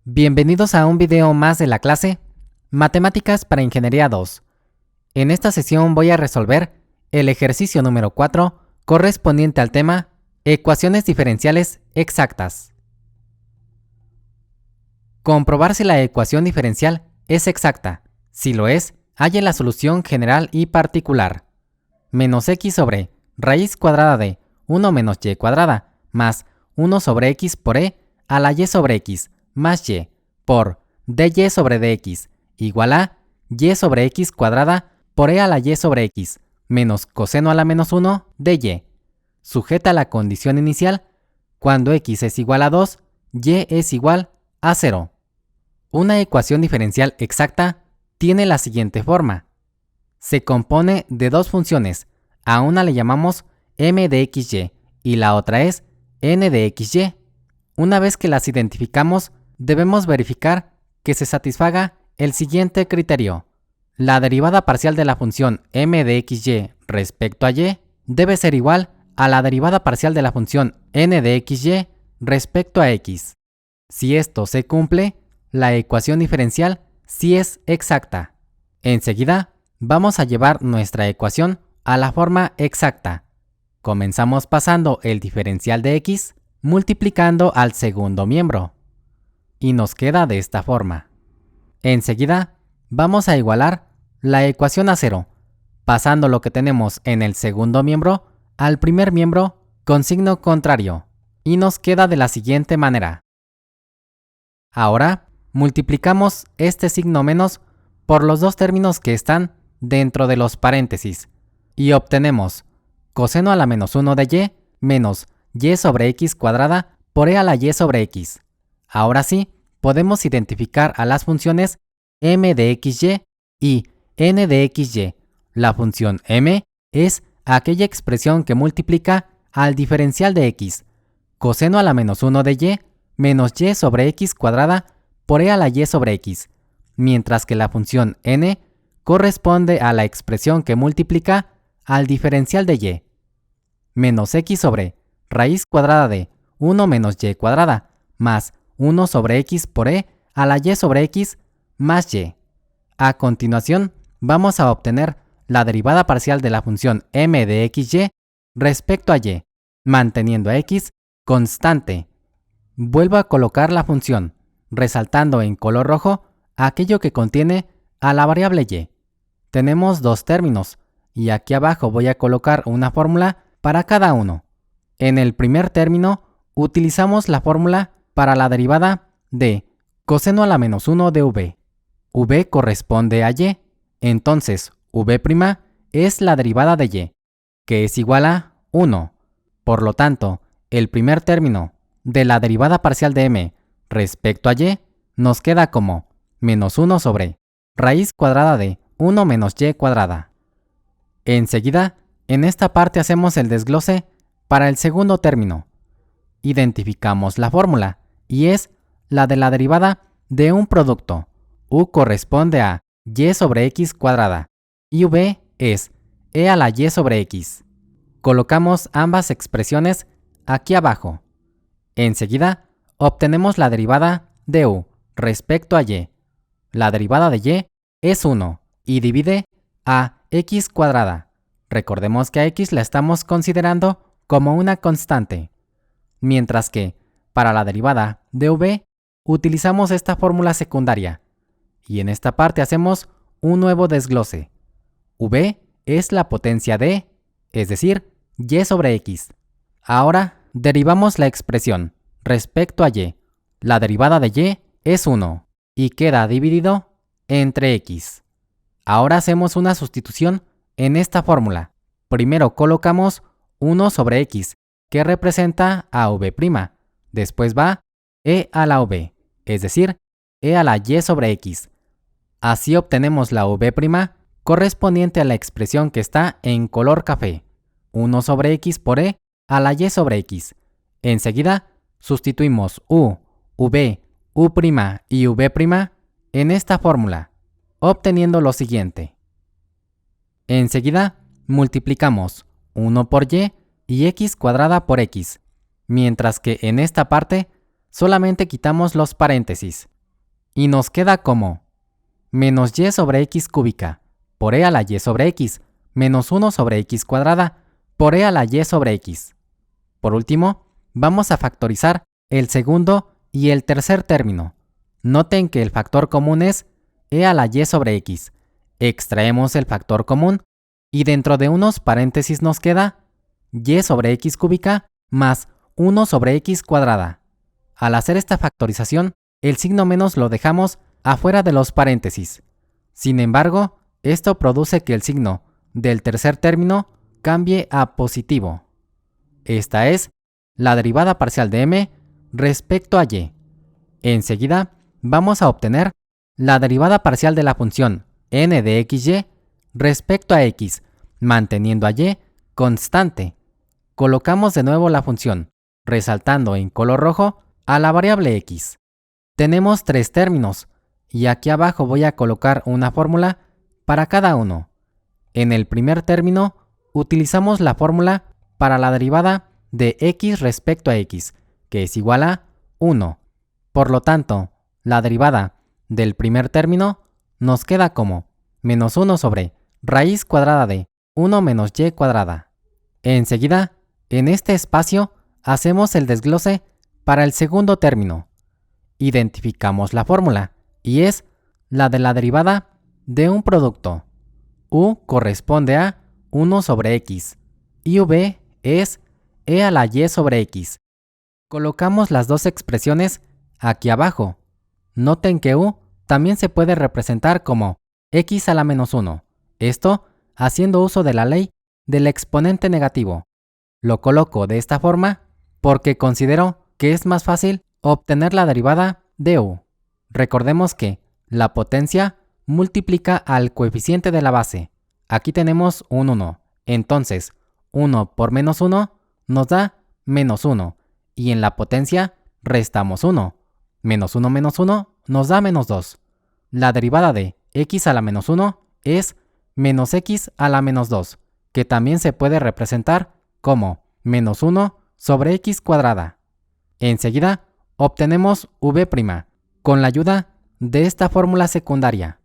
Bienvenidos a un video más de la clase Matemáticas para Ingeniería 2. En esta sesión voy a resolver el ejercicio número 4 correspondiente al tema Ecuaciones diferenciales exactas. Comprobar si la ecuación diferencial es exacta. Si lo es, halle la solución general y particular. Menos x sobre raíz cuadrada de 1 menos y cuadrada más 1 sobre x por e a la y sobre x más y por dy sobre dx igual a y sobre x cuadrada por e a la y sobre x menos coseno a la menos 1 de y. Sujeta a la condición inicial, cuando x es igual a 2, y es igual a 0. Una ecuación diferencial exacta tiene la siguiente forma. Se compone de dos funciones, a una le llamamos m de xy y la otra es n de xy. Una vez que las identificamos, debemos verificar que se satisfaga el siguiente criterio. La derivada parcial de la función m de xy respecto a y debe ser igual a la derivada parcial de la función n de xy respecto a x. Si esto se cumple, la ecuación diferencial sí es exacta. Enseguida, vamos a llevar nuestra ecuación a la forma exacta. Comenzamos pasando el diferencial de x multiplicando al segundo miembro. Y nos queda de esta forma. Enseguida, vamos a igualar la ecuación a 0, pasando lo que tenemos en el segundo miembro al primer miembro con signo contrario. Y nos queda de la siguiente manera. Ahora, multiplicamos este signo menos por los dos términos que están dentro de los paréntesis y obtenemos coseno a la menos 1 de y menos y sobre x cuadrada por e a la y sobre x. Ahora sí, podemos identificar a las funciones m de xy y n de xy. La función m es aquella expresión que multiplica al diferencial de x, coseno a la menos 1 de y menos y sobre x cuadrada por e a la y sobre x, mientras que la función n corresponde a la expresión que multiplica al diferencial de y, menos x sobre raíz cuadrada de 1 menos y cuadrada más 1 sobre x por e a la y sobre x más y. A continuación, vamos a obtener la derivada parcial de la función m de xy respecto a y, manteniendo a x constante. Vuelvo a colocar la función, resaltando en color rojo aquello que contiene a la variable y. Tenemos dos términos, y aquí abajo voy a colocar una fórmula para cada uno. En el primer término, utilizamos la fórmula para la derivada de coseno a la menos 1 de v. v corresponde a y, entonces v' es la derivada de y, que es igual a 1. Por lo tanto, el primer término de la derivada parcial de m respecto a y nos queda como menos 1 sobre raíz cuadrada de 1 menos y cuadrada. Enseguida, en esta parte hacemos el desglose para el segundo término. Identificamos la fórmula, y es la de la derivada de un producto. U corresponde a y sobre x cuadrada, y v es e a la y sobre x. Colocamos ambas expresiones aquí abajo. Enseguida, obtenemos la derivada de u respecto a y. La derivada de y es 1 y divide a x cuadrada. Recordemos que a x la estamos considerando como una constante, mientras que para la derivada de v utilizamos esta fórmula secundaria, y en esta parte hacemos un nuevo desglose. v es la potencia de, es decir, y sobre x. Ahora derivamos la expresión respecto a y. La derivada de y es 1 y queda dividido entre x. Ahora hacemos una sustitución en esta fórmula. Primero colocamos 1 sobre x, que representa a v'. Después va e a la v, es decir, e a la y sobre x. Así obtenemos la v' correspondiente a la expresión que está en color café, 1 sobre x por e a la y sobre x. Enseguida, sustituimos u, v, u' y v' en esta fórmula, obteniendo lo siguiente. Enseguida, multiplicamos 1 por y x cuadrada por x, mientras que en esta parte solamente quitamos los paréntesis y nos queda como menos y sobre x cúbica por e a la y sobre x menos 1 sobre x cuadrada por e a la y sobre x. Por último, vamos a factorizar el segundo y el tercer término. Noten que el factor común es e a la y sobre x. Extraemos el factor común y dentro de unos paréntesis nos queda y sobre x cúbica más 1 sobre x cuadrada. Al hacer esta factorización, el signo menos lo dejamos afuera de los paréntesis. Sin embargo, esto produce que el signo del tercer término cambie a positivo. Esta es la derivada parcial de m respecto a y. Enseguida, vamos a obtener la derivada parcial de la función n de xy respecto a x, manteniendo a y constante. Colocamos de nuevo la función, resaltando en color rojo a la variable x. Tenemos tres términos, y aquí abajo voy a colocar una fórmula para cada uno. En el primer término, utilizamos la fórmula para la derivada de x respecto a x, que es igual a 1. Por lo tanto, la derivada del primer término nos queda como menos 1 sobre raíz cuadrada de 1 menos y cuadrada. Enseguida, en este espacio, hacemos el desglose para el segundo término. Identificamos la fórmula, y es la de la derivada de un producto. U corresponde a 1 sobre x, y v es e a la y sobre x. Colocamos las dos expresiones aquí abajo. Noten que u también se puede representar como x a la menos 1, esto haciendo uso de la ley del exponente negativo. Lo coloco de esta forma porque considero que es más fácil obtener la derivada de u. Recordemos que la potencia multiplica al coeficiente de la base. Aquí tenemos un 1, entonces 1 por menos 1 nos da menos 1, y en la potencia restamos 1. Menos 1 menos 1 nos da menos 2. La derivada de x a la menos 1 es menos x a la menos 2, que también se puede representar como menos 1 sobre x cuadrada. Enseguida obtenemos v' con la ayuda de esta fórmula secundaria.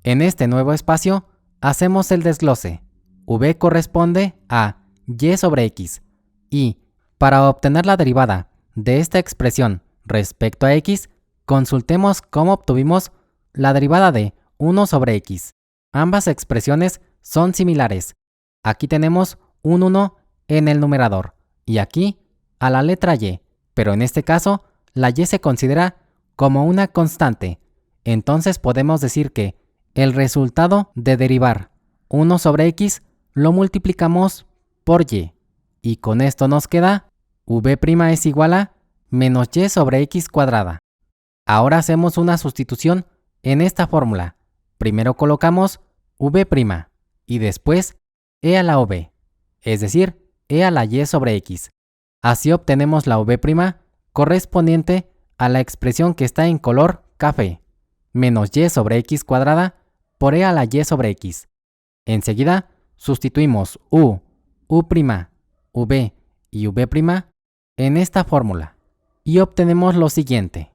En este nuevo espacio hacemos el desglose. V corresponde a y sobre x, y para obtener la derivada de esta expresión respecto a x, consultemos cómo obtuvimos la derivada de 1 sobre x. Ambas expresiones son similares. Aquí tenemos un 1 en el numerador y aquí a la letra y, pero en este caso la y se considera como una constante. Entonces podemos decir que el resultado de derivar 1 sobre x lo multiplicamos por y con esto nos queda v' es igual a menos y sobre x cuadrada. Ahora hacemos una sustitución en esta fórmula. Primero colocamos v' y después e a la v, es decir, e a la y sobre x. Así obtenemos la v' correspondiente a la expresión que está en color café, menos y sobre x cuadrada por e a la y sobre x. Enseguida sustituimos u', v y v' en esta fórmula y obtenemos lo siguiente.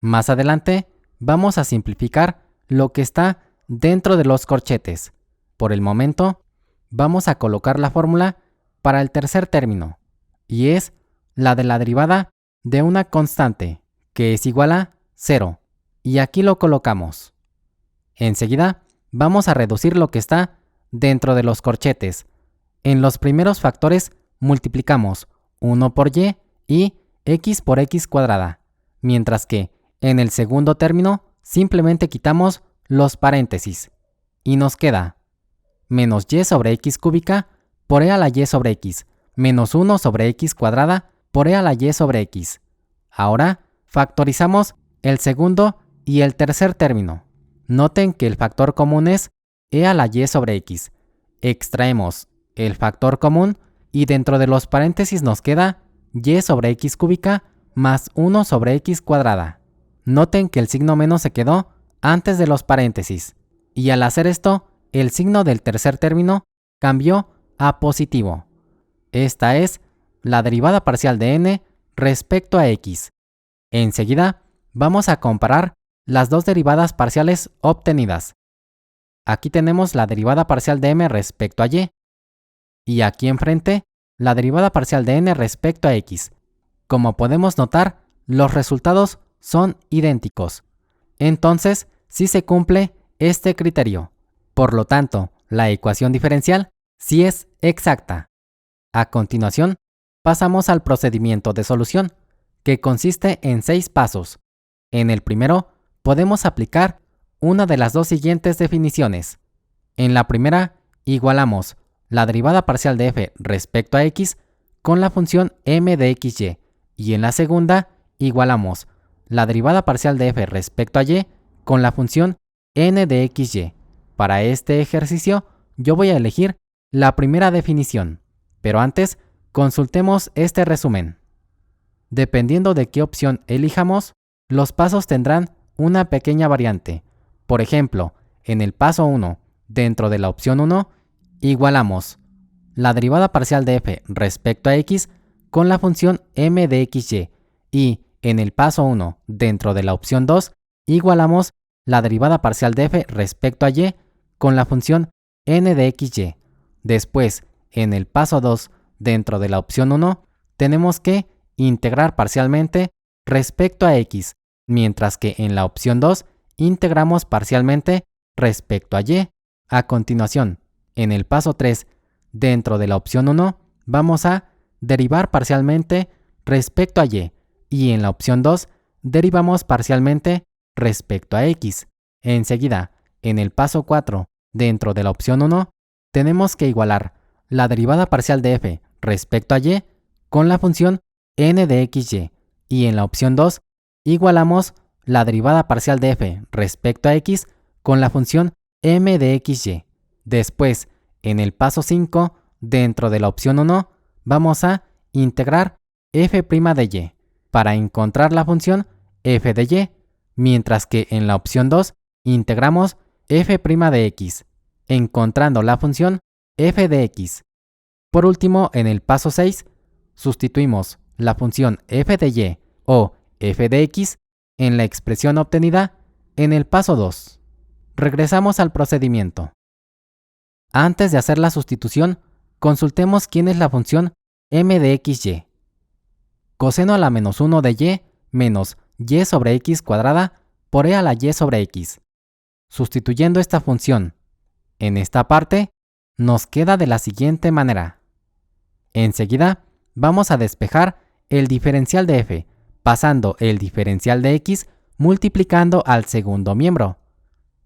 Más adelante vamos a simplificar lo que está dentro de los corchetes. Por el momento, vamos a colocar la fórmula para el tercer término, y es la de la derivada de una constante, que es igual a 0, y aquí lo colocamos. Enseguida, vamos a reducir lo que está dentro de los corchetes. En los primeros factores multiplicamos 1 por y x por x cuadrada, mientras que en el segundo término simplemente quitamos los paréntesis y nos queda menos y sobre x cúbica por e a la y sobre x menos 1 sobre x cuadrada por e a la y sobre x. Ahora factorizamos el segundo y el tercer término. Noten que el factor común es e a la y sobre x. Extraemos el factor común y dentro de los paréntesis nos queda y sobre x cúbica más 1 sobre x cuadrada. Noten que el signo menos se quedó antes de los paréntesis, y al hacer esto, el signo del tercer término cambió a positivo. Esta es la derivada parcial de n respecto a x. Enseguida, vamos a comparar las dos derivadas parciales obtenidas. Aquí tenemos la derivada parcial de m respecto a y. Y aquí enfrente, la derivada parcial de n respecto a x. Como podemos notar, los resultados son idénticos. Entonces, sí se cumple este criterio. Por lo tanto, la ecuación diferencial sí es exacta. A continuación, pasamos al procedimiento de solución, que consiste en 6 pasos. En el primero, podemos aplicar una de las dos siguientes definiciones. En la primera, igualamos la derivada parcial de f respecto a x con la función m de xy, y en la segunda, igualamos la derivada parcial de f respecto a y con la función n de xy. Para este ejercicio, yo voy a elegir la primera definición, pero antes, consultemos este resumen. Dependiendo de qué opción elijamos, los pasos tendrán una pequeña variante. Por ejemplo, en el paso 1, dentro de la opción 1, igualamos la derivada parcial de f respecto a x con la función m de xy, y en el paso 1, dentro de la opción 2, igualamos la derivada parcial de f respecto a y con la función n de xy. Después, en el paso 2, dentro de la opción 1, tenemos que integrar parcialmente respecto a x, mientras que en la opción 2 integramos parcialmente respecto a y. A continuación, en el paso 3, dentro de la opción 1, vamos a derivar parcialmente respecto a y, y en la opción 2 derivamos parcialmente respecto a x. Enseguida, en el paso 4, dentro de la opción 1, tenemos que igualar la derivada parcial de f respecto a y con la función n de xy, y en la opción 2 igualamos la derivada parcial de f respecto a x con la función m de xy. Después, en el paso 5, dentro de la opción 1, vamos a integrar f' de y para encontrar la función f de y, mientras que en la opción 2 integramos f' de x, encontrando la función f de x. Por último, en el paso 6, sustituimos la función f de y o f de x en la expresión obtenida en el paso 2. Regresamos al procedimiento. Antes de hacer la sustitución, consultemos quién es la función m de xy. Coseno a la menos 1 de y menos y sobre x cuadrada por e a la y sobre x. Sustituyendo esta función en esta parte, nos queda de la siguiente manera. Enseguida, vamos a despejar el diferencial de f, pasando el diferencial de x multiplicando al segundo miembro.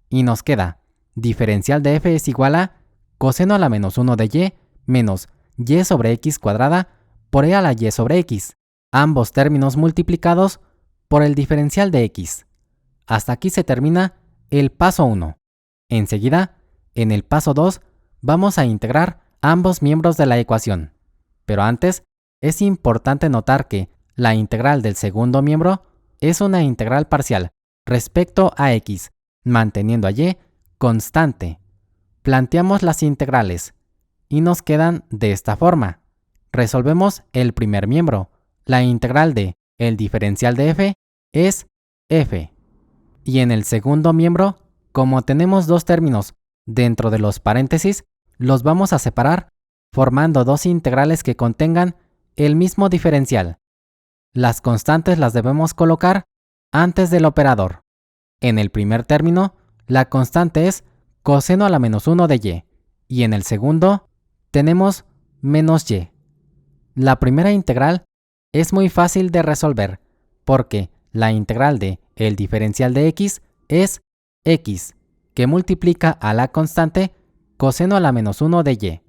Y nos queda, diferencial de f es igual a coseno a la menos 1 de y menos y sobre x cuadrada por e a la y sobre x, ambos términos multiplicados por el diferencial de x. Hasta aquí se termina el paso 1. Enseguida, en el paso 2, vamos a integrar ambos miembros de la ecuación. Pero antes, es importante notar que la integral del segundo miembro es una integral parcial respecto a x, manteniendo a y constante. Planteamos las integrales y nos quedan de esta forma. Resolvemos el primer miembro. La integral de el diferencial de f es f. Y en el segundo miembro, como tenemos dos términos dentro de los paréntesis, los vamos a separar formando dos integrales que contengan el mismo diferencial. Las constantes las debemos colocar antes del operador. En el primer término, la constante es coseno a la menos 1 de y, y en el segundo tenemos menos y. La primera integral es muy fácil de resolver, porque la integral de el diferencial de x es x, que multiplica a la constante coseno a la menos 1 de y,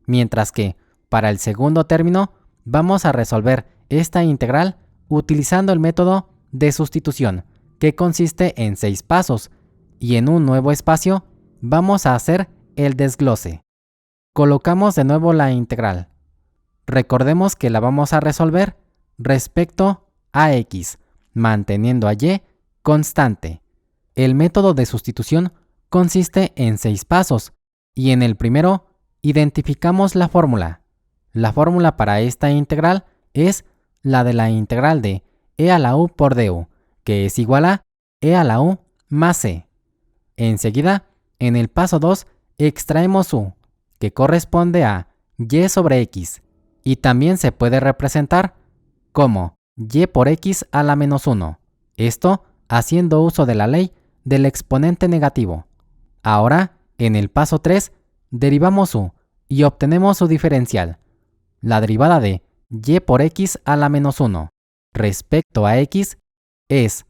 mientras que para el segundo término vamos a resolver esta integral utilizando el método de sustitución, que consiste en 6 pasos, y en un nuevo espacio vamos a hacer el desglose. Colocamos de nuevo la integral. Recordemos que la vamos a resolver respecto a x, manteniendo a y constante. El método de sustitución consiste en 6 pasos, y en el primero identificamos la fórmula. La fórmula para esta integral es la de la integral de e a la u por du, que es igual a e a la u más c. Enseguida, en el paso 2, extraemos u, que corresponde a y sobre x, y también se puede representar como y por x a la menos 1, esto haciendo uso de la ley del exponente negativo. Ahora, en el paso 3, derivamos u y obtenemos su diferencial. La derivada de y por x a la menos 1 respecto a x es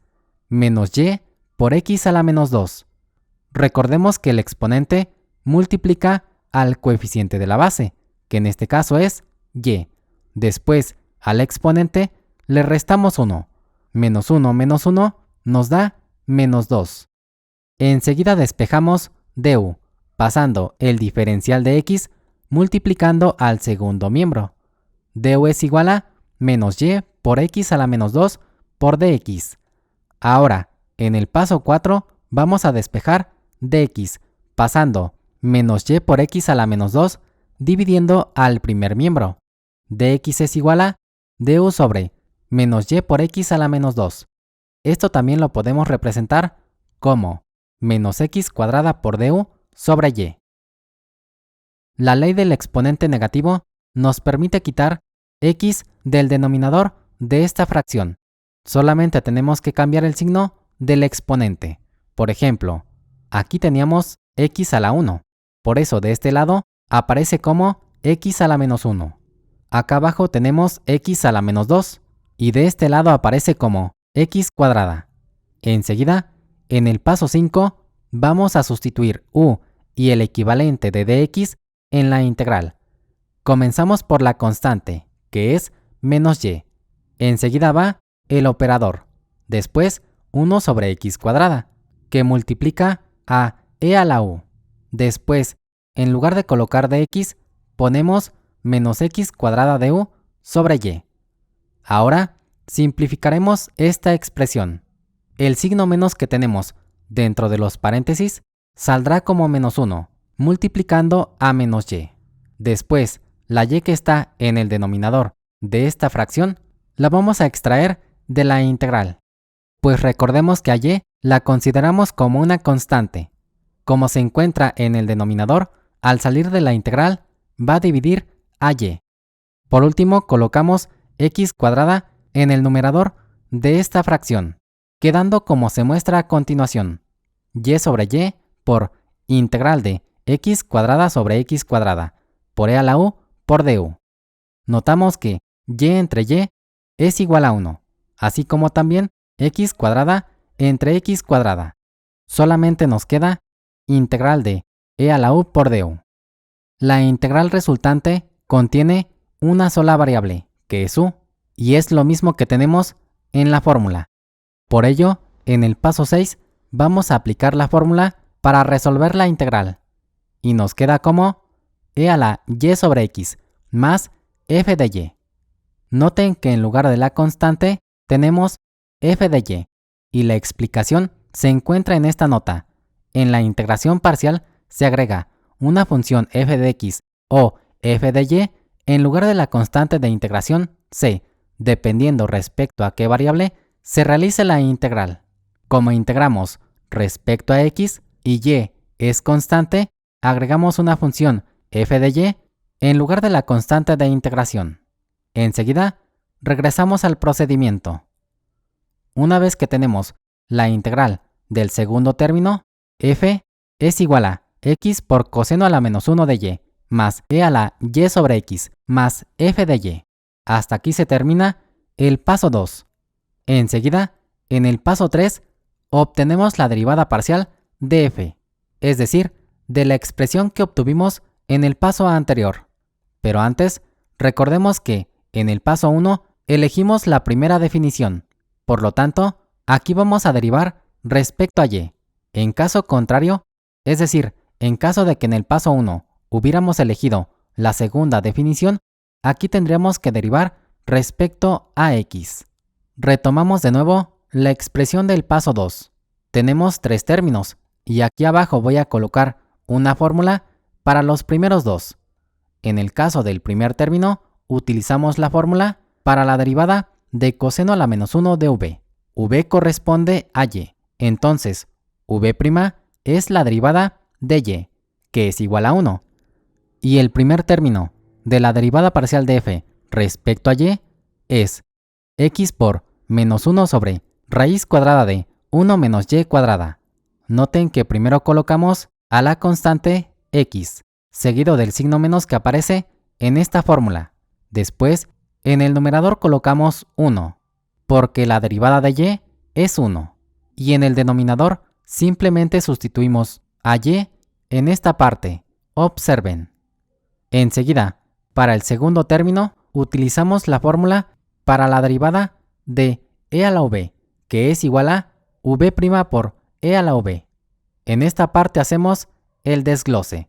menos y por x a la menos 2. Recordemos que el exponente multiplica al coeficiente de la base, que en este caso es y. Después, al exponente le restamos 1. Menos 1 menos 1 nos da menos 2. Enseguida despejamos du, pasando el diferencial de x multiplicando al segundo miembro. Du es igual a menos y por x a la menos 2 por dx. Ahora, en el paso 4, vamos a despejar dx, pasando menos y por x a la menos 2 dividiendo al primer miembro. Dx es igual a du sobre menos y por x a la menos 2. Esto también lo podemos representar como menos x cuadrada por du sobre y. La ley del exponente negativo nos permite quitar x del denominador de esta fracción. Solamente tenemos que cambiar el signo del exponente. Por ejemplo, aquí teníamos x a la 1. Por eso de este lado aparece como x a la menos 1. Acá abajo tenemos x a la menos 2. Y de este lado aparece como x cuadrada. Enseguida, en el paso 5, vamos a sustituir u y el equivalente de dx en la integral. Comenzamos por la constante, que es menos y. Enseguida va el operador. Después, 1 sobre x cuadrada, que multiplica a e a la u. Después, en lugar de colocar dx, ponemos menos x cuadrada de u sobre y. Ahora, simplificaremos esta expresión. El signo menos que tenemos dentro de los paréntesis saldrá como menos 1, multiplicando a menos y. Después, la y que está en el denominador de esta fracción la vamos a extraer de la integral. Pues recordemos que a y la consideramos como una constante. Como se encuentra en el denominador, al salir de la integral va a dividir a y. Por último, colocamos x cuadrada en el numerador de esta fracción, quedando como se muestra a continuación. Y sobre y por integral de x cuadrada sobre x cuadrada por e a la u por du. Notamos que y entre y es igual a 1, así como también x cuadrada entre x cuadrada. Solamente nos queda integral de e a la u por du. La integral resultante contiene una sola variable, que es u, y es lo mismo que tenemos en la fórmula. Por ello, en el paso 6 vamos a aplicar la fórmula para resolver la integral. Y nos queda como e a la y sobre x más f de y. Noten que en lugar de la constante tenemos f de y, y la explicación se encuentra en esta nota. En la integración parcial se agrega una función f de x o f de y en lugar de la constante de integración c, dependiendo respecto a qué variable se realice la integral. Como integramos respecto a x y y es constante, agregamos una función f de y en lugar de la constante de integración. Enseguida, regresamos al procedimiento. Una vez que tenemos la integral del segundo término, f es igual a x por coseno a la menos 1 de y, más e a la y sobre x, más f de y. Hasta aquí se termina el paso 2. Enseguida, en el paso 3, obtenemos la derivada parcial de f, es decir, de la expresión que obtuvimos en el paso anterior. Pero antes, recordemos que en el paso 1 elegimos la primera definición. Por lo tanto, aquí vamos a derivar respecto a y. En caso contrario, es decir, en caso de que en el paso 1 hubiéramos elegido la segunda definición, aquí tendríamos que derivar respecto a x. Retomamos de nuevo la expresión del paso 2. Tenemos 3 términos, y aquí abajo voy a colocar una fórmula para los primeros dos. En el caso del primer término, utilizamos la fórmula para la derivada de coseno a la menos 1 de v. V corresponde a y, Entonces, v' es la derivada de y, que es igual a 1. Y el primer término de la derivada parcial de f respecto a y es x por menos 1 sobre raíz cuadrada de 1 menos y cuadrada. Noten que primero colocamos a la constante x, seguido del signo menos que aparece en esta fórmula. Después, en el numerador colocamos 1, porque la derivada de y es 1. Y en el denominador simplemente sustituimos a y en esta parte. Observen. Enseguida, para el segundo término, utilizamos la fórmula para la derivada de e a la v, que es igual a v' por e a la v. En esta parte hacemos el desglose.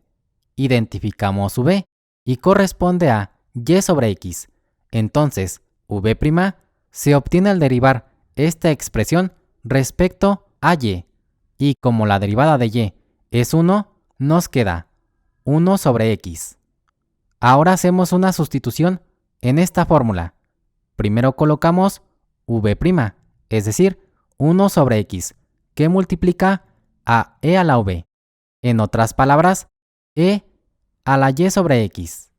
Identificamos v y corresponde a y sobre x. Entonces, v' se obtiene al derivar esta expresión respecto a y. Y como la derivada de y es 1, nos queda 1 sobre x. Ahora hacemos una sustitución en esta fórmula. Primero colocamos v', es decir, 1 sobre x, que multiplica a e a la v. En otras palabras, e a la y sobre x.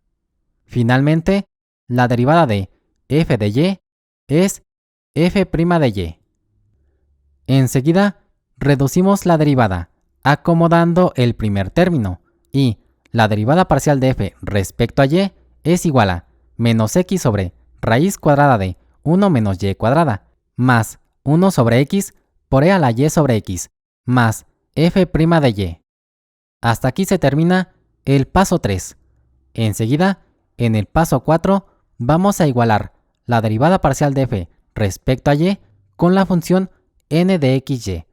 Finalmente, la derivada de f de y es f' de y. Enseguida, reducimos la derivada, acomodando el primer término, y la derivada parcial de f respecto a y es igual a menos x sobre raíz cuadrada de 1 menos y cuadrada, más 1 sobre x por e a la y sobre x, más f' de y. Hasta aquí se termina el paso 3. Enseguida, en el paso 4, vamos a igualar la derivada parcial de f respecto a y con la función n de xy.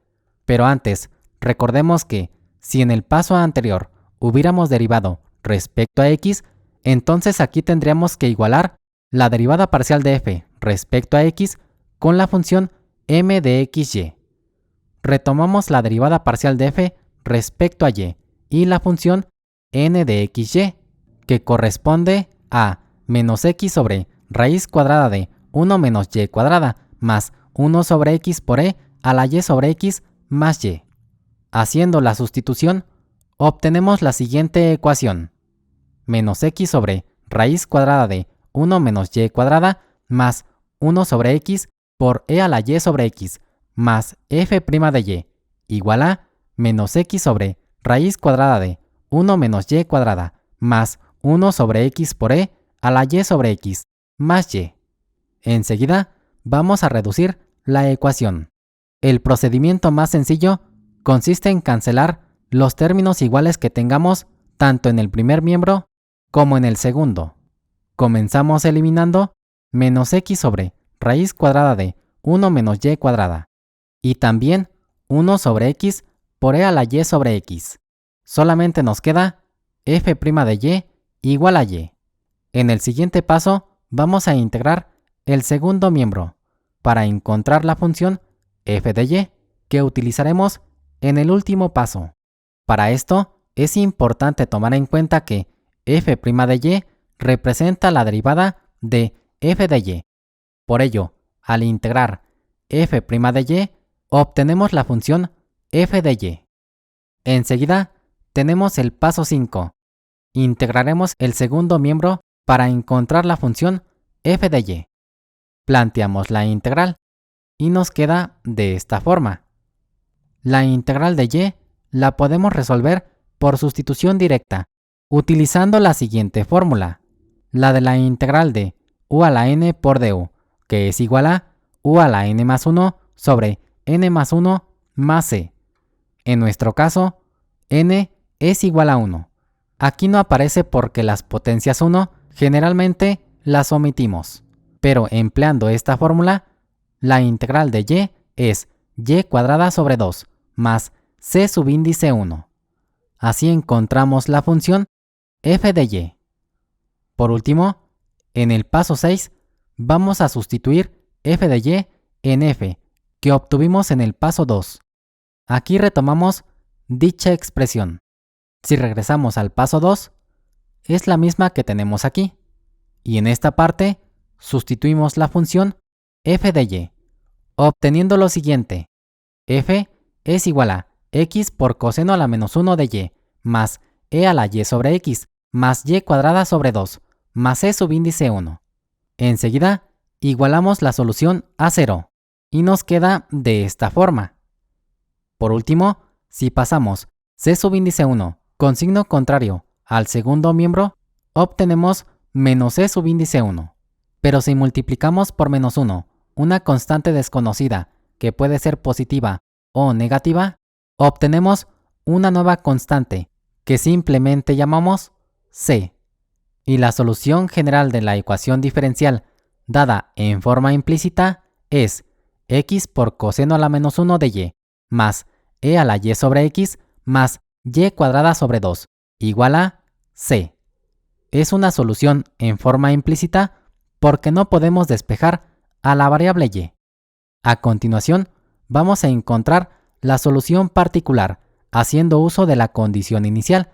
Pero antes, recordemos que si en el paso anterior hubiéramos derivado respecto a x, entonces aquí tendríamos que igualar la derivada parcial de f respecto a x con la función m de xy. Retomamos la derivada parcial de f respecto a y y la función n de xy, que corresponde a menos x sobre raíz cuadrada de 1 menos y cuadrada más 1 sobre x por e a la y sobre x más y. Haciendo la sustitución, obtenemos la siguiente ecuación. Menos x sobre raíz cuadrada de 1 menos y cuadrada más 1 sobre x por e a la y sobre x más f' de y igual a menos x sobre raíz cuadrada de 1 menos y cuadrada más 1 sobre x por e a la y sobre x más y. Enseguida vamos a reducir la ecuación. El procedimiento más sencillo consiste en cancelar los términos iguales que tengamos tanto en el primer miembro como en el segundo. Comenzamos eliminando menos x sobre raíz cuadrada de 1 menos y cuadrada y también 1 sobre x por e a la y sobre x. Solamente nos queda f' de y igual a y. En el siguiente paso vamos a integrar el segundo miembro para encontrar la función f de y que utilizaremos en el último paso. Para esto es importante tomar en cuenta que f' de y representa la derivada de f de y. Por ello, al integrar f' de y, obtenemos la función f de y. Enseguida, tenemos el paso 5. Integraremos el segundo miembro para encontrar la función f de y. Planteamos la integral y nos queda de esta forma. La integral de y la podemos resolver por sustitución directa, utilizando la siguiente fórmula, la de la integral de u a la n por du, que es igual a u a la n más 1 sobre n más 1 más c. En nuestro caso, n es igual a 1. Aquí no aparece porque las potencias 1 generalmente las omitimos, pero empleando esta fórmula, la integral de y es y cuadrada sobre 2 más c subíndice 1. Así encontramos la función f de y. Por último, en el paso 6, vamos a sustituir f de y en f, que obtuvimos en el paso 2. Aquí retomamos dicha expresión. Si regresamos al paso 2, es la misma que tenemos aquí. Y en esta parte, sustituimos la función f de y, obteniendo lo siguiente. F es igual a x por coseno a la menos 1 de y más e a la y sobre x más y cuadrada sobre 2 más e subíndice 1. Enseguida, igualamos la solución a 0 y nos queda de esta forma. Por último, si pasamos c subíndice 1 con signo contrario al segundo miembro, obtenemos menos c subíndice 1. Pero si multiplicamos por menos 1 una constante desconocida que puede ser positiva o negativa, obtenemos una nueva constante que simplemente llamamos c. Y la solución general de la ecuación diferencial dada en forma implícita es x por coseno a la menos 1 de y más e a la y sobre x más y cuadrada sobre 2 igual a c. Es una solución en forma implícita porque no podemos despejar a la variable y. A continuación, vamos a encontrar la solución particular haciendo uso de la condición inicial.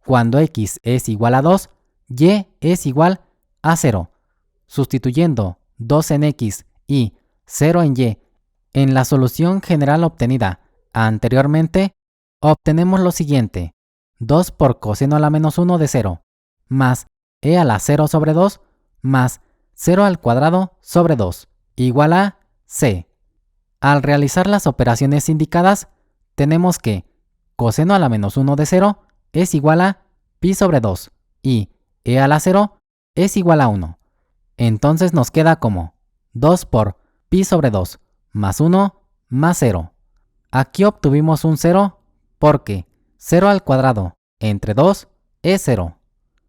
Cuando x es igual a 2, y es igual a 0. Sustituyendo 2 en x y 0 en y en la solución general obtenida anteriormente, obtenemos lo siguiente: 2 por coseno a la menos 1 de 0, más e a la 0 sobre 2, más 0 al cuadrado sobre 2, igual a c. Al realizar las operaciones indicadas, tenemos que coseno a la menos 1 de 0 es igual a pi sobre 2 y e a la 0 es igual a 1. Entonces nos queda como 2 por pi sobre 2 más 1 más 0. Aquí obtuvimos un 0 porque 0 al cuadrado entre 2 es 0.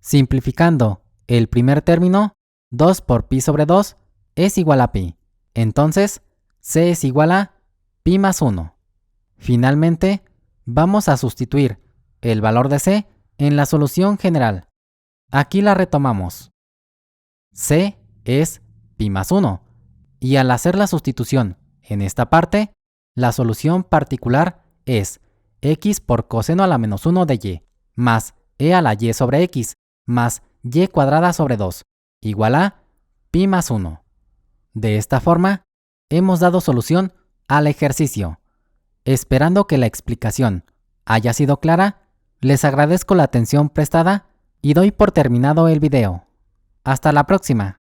Simplificando el primer término, 2 por pi sobre 2 es igual a pi. Entonces, c es igual a pi más 1. Finalmente, vamos a sustituir el valor de c en la solución general. Aquí la retomamos. C es pi más 1. Y al hacer la sustitución en esta parte, la solución particular es x por coseno a la menos 1 de y más e a la y sobre x más y cuadrada sobre 2 igual a pi más 1. De esta forma, hemos dado solución al ejercicio. Esperando que la explicación haya sido clara, les agradezco la atención prestada y doy por terminado el video. Hasta la próxima.